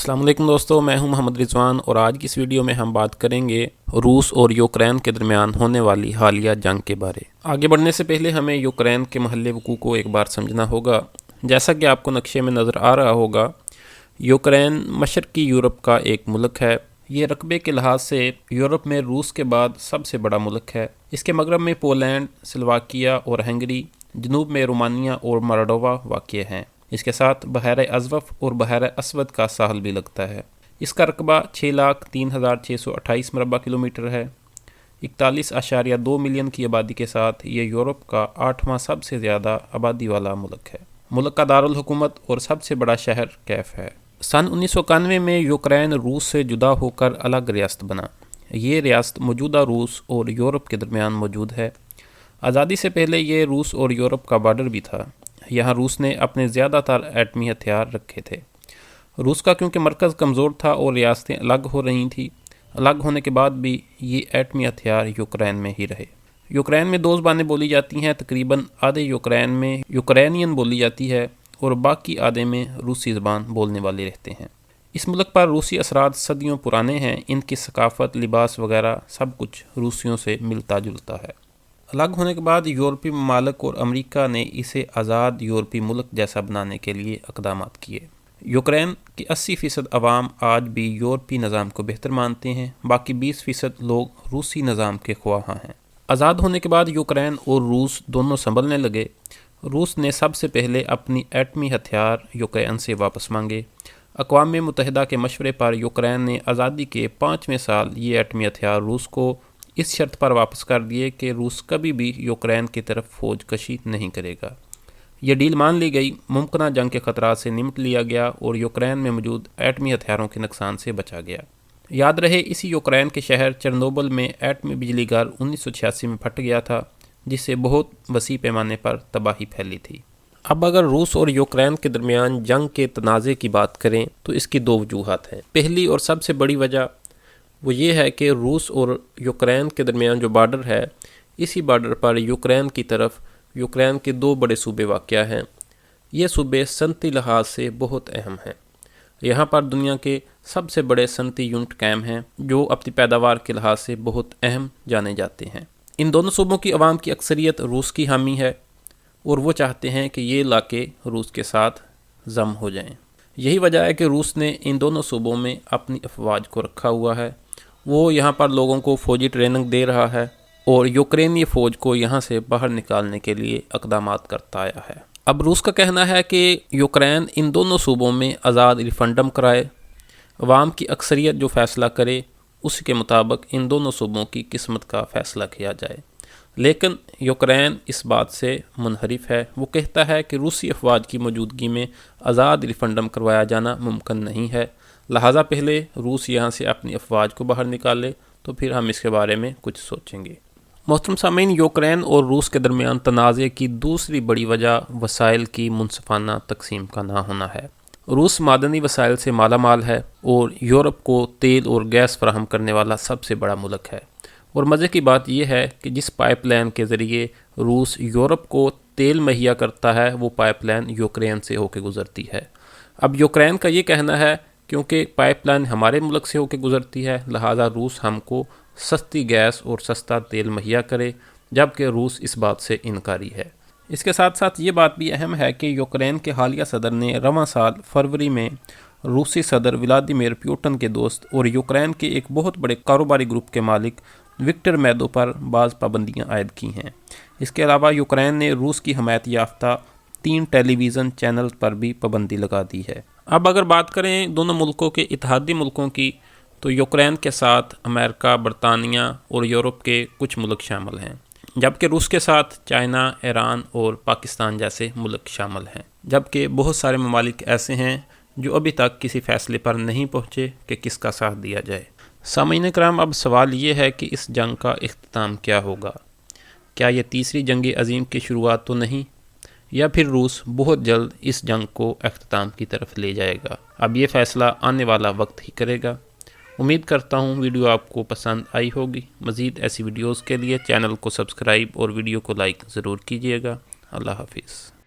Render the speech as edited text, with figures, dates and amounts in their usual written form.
السلام علیکم دوستو، میں ہوں محمد رضوان اور آج کی اس ویڈیو میں ہم بات کریں گے روس اور یوکرین کے درمیان ہونے والی حالیہ جنگ کے بارے۔ آگے بڑھنے سے پہلے ہمیں یوکرین کے محل وقوع کو ایک بار سمجھنا ہوگا۔ جیسا کہ آپ کو نقشے میں نظر آ رہا ہوگا، یوکرین مشرقی یورپ کا ایک ملک ہے۔ یہ رقبے کے لحاظ سے یورپ میں روس کے بعد سب سے بڑا ملک ہے۔ اس کے مغرب میں پولینڈ، سلواکیہ اور ہنگری، جنوب میں رومانیہ اور مولڈووا واقع ہیں۔ اس کے ساتھ بحیرہ ازوف اور بحیرہ اسود کا ساحل بھی لگتا ہے۔ اس کا رقبہ 6,03,628 مربع کلومیٹر ہے۔ 41.2 ملین کی آبادی کے ساتھ یہ یورپ کا 8واں سب سے زیادہ آبادی والا ملک ہے۔ ملک کا دارالحکومت اور سب سے بڑا شہر کیف ہے۔ سن 1991 میں یوکرین روس سے جدا ہو کر الگ ریاست بنا۔ یہ ریاست موجودہ روس اور یورپ کے درمیان موجود ہے۔ آزادی سے پہلے یہ روس اور یورپ کا بارڈر بھی تھا۔ یہاں روس نے اپنے زیادہ تر ایٹمی ہتھیار رکھے تھے۔ روس کا کیونکہ مرکز کمزور تھا اور ریاستیں الگ ہو رہی تھیں، الگ ہونے کے بعد بھی یہ ایٹمی ہتھیار یوکرین میں ہی رہے۔ یوکرین میں دو زبانیں بولی جاتی ہیں۔ تقریباً آدھے یوکرین میں یوکرینین بولی جاتی ہے اور باقی آدھے میں روسی زبان بولنے والے رہتے ہیں۔ اس ملک پر روسی اثرات صدیوں پرانے ہیں۔ ان کی ثقافت، لباس وغیرہ سب کچھ روسیوں سے ملتا جلتا ہے۔ الگ ہونے کے بعد یورپی ممالک اور امریکہ نے اسے آزاد یورپی ملک جیسا بنانے کے لیے اقدامات کیے۔ یوکرین کی 80% عوام آج بھی یورپی نظام کو بہتر مانتے ہیں، باقی 20% لوگ روسی نظام کے خواہاں ہیں۔ آزاد ہونے کے بعد یوکرین اور روس دونوں سنبھلنے لگے۔ روس نے سب سے پہلے اپنی ایٹمی ہتھیار یوکرین سے واپس مانگے۔ اقوام متحدہ کے مشورے پر یوکرین نے آزادی کے 5ویں سال یہ ایٹمی ہتھیار روس کو اس شرط پر واپس کر دیے کہ روس کبھی بھی یوکرین کی طرف فوج کشی نہیں کرے گا۔ یہ ڈیل مان لی گئی، ممکنہ جنگ کے خطرات سے نمٹ لیا گیا اور یوکرین میں موجود ایٹمی ہتھیاروں کے نقصان سے بچا گیا۔ یاد رہے، اسی یوکرین کے شہر چرنوبل میں ایٹمی بجلی گھر 1986 میں پھٹ گیا تھا، جس سے بہت وسیع پیمانے پر تباہی پھیلی تھی۔ اب اگر روس اور یوکرین کے درمیان جنگ کے تنازع کی بات کریں تو اس کی دو وجوہات ہیں۔ پہلی اور سب سے بڑی وجہ وہ یہ ہے کہ روس اور یوکرین کے درمیان جو بارڈر ہے، اسی بارڈر پر یوکرین کی طرف یوکرین کے دو بڑے صوبے واقع ہیں۔ یہ صوبے صنعتی لحاظ سے بہت اہم ہیں۔ یہاں پر دنیا کے سب سے بڑے صنعتی یونٹ قائم ہیں جو اپنی پیداوار کے لحاظ سے بہت اہم جانے جاتے ہیں۔ ان دونوں صوبوں کی عوام کی اکثریت روس کی حامی ہے اور وہ چاہتے ہیں کہ یہ علاقے روس کے ساتھ ضم ہو جائیں۔ یہی وجہ ہے کہ روس نے ان دونوں صوبوں میں اپنی افواج کو رکھا ہوا ہے۔ وہ یہاں پر لوگوں کو فوجی ٹریننگ دے رہا ہے اور یوکرینی فوج کو یہاں سے باہر نکالنے کے لیے اقدامات کرتا آیا ہے۔ اب روس کا کہنا ہے کہ یوکرین ان دونوں صوبوں میں آزاد ریفرنڈم کرائے، عوام کی اکثریت جو فیصلہ کرے اس کے مطابق ان دونوں صوبوں کی قسمت کا فیصلہ کیا جائے۔ لیکن یوکرین اس بات سے منحرف ہے۔ وہ کہتا ہے کہ روسی افواج کی موجودگی میں آزاد ریفرنڈم کروایا جانا ممکن نہیں ہے، لہٰذا پہلے روس یہاں سے اپنی افواج کو باہر نکالے تو پھر ہم اس کے بارے میں کچھ سوچیں گے۔ محترم سامعین، یوکرین اور روس کے درمیان تنازع کی دوسری بڑی وجہ وسائل کی منصفانہ تقسیم کا نہ ہونا ہے۔ روس معدنی وسائل سے مالا مال ہے اور یورپ کو تیل اور گیس فراہم کرنے والا سب سے بڑا ملک ہے۔ اور مزے کی بات یہ ہے کہ جس پائپ لائن کے ذریعے روس یورپ کو تیل مہیا کرتا ہے، وہ پائپ لائن یوکرین سے ہو کے گزرتی ہے۔ اب یوکرین کا یہ کہنا ہے کیونکہ پائپ لائن ہمارے ملک سے ہو کے گزرتی ہے، لہٰذا روس ہم کو سستی گیس اور سستا تیل مہیا کرے، جبکہ روس اس بات سے انکاری ہے۔ اس کے ساتھ ساتھ یہ بات بھی اہم ہے کہ یوکرین کے حالیہ صدر نے رواں سال فروری میں روسی صدر ولادیمیر پیوٹن کے دوست اور یوکرین کے ایک بہت بڑے کاروباری گروپ کے مالک وکٹر میدو پر بعض پابندیاں عائد کی ہیں۔ اس کے علاوہ یوکرین نے روس کی حمایت یافتہ 3 ٹیلی ویژن چینل پر بھی پابندی لگا دی ہے۔ اب اگر بات کریں دونوں ملکوں کے اتحادی ملکوں کی تو یوکرین کے ساتھ امریکہ، برطانیہ اور یورپ کے کچھ ملک شامل ہیں، جبکہ روس کے ساتھ چائنا، ایران اور پاکستان جیسے ملک شامل ہیں، جبکہ بہت سارے ممالک ایسے ہیں جو ابھی تک کسی فیصلے پر نہیں پہنچے کہ کس کا ساتھ دیا جائے۔ سامعین کرام، اب سوال یہ ہے کہ اس جنگ کا اختتام کیا ہوگا؟ کیا یہ تیسری جنگ عظیم کی شروعات تو نہیں؟ یا پھر روس بہت جلد اس جنگ کو اختتام کی طرف لے جائے گا؟ اب یہ فیصلہ آنے والا وقت ہی کرے گا۔ امید کرتا ہوں ویڈیو آپ کو پسند آئی ہوگی۔ مزید ایسی ویڈیوز کے لیے چینل کو سبسکرائب اور ویڈیو کو لائک ضرور کیجیے گا۔ اللہ حافظ۔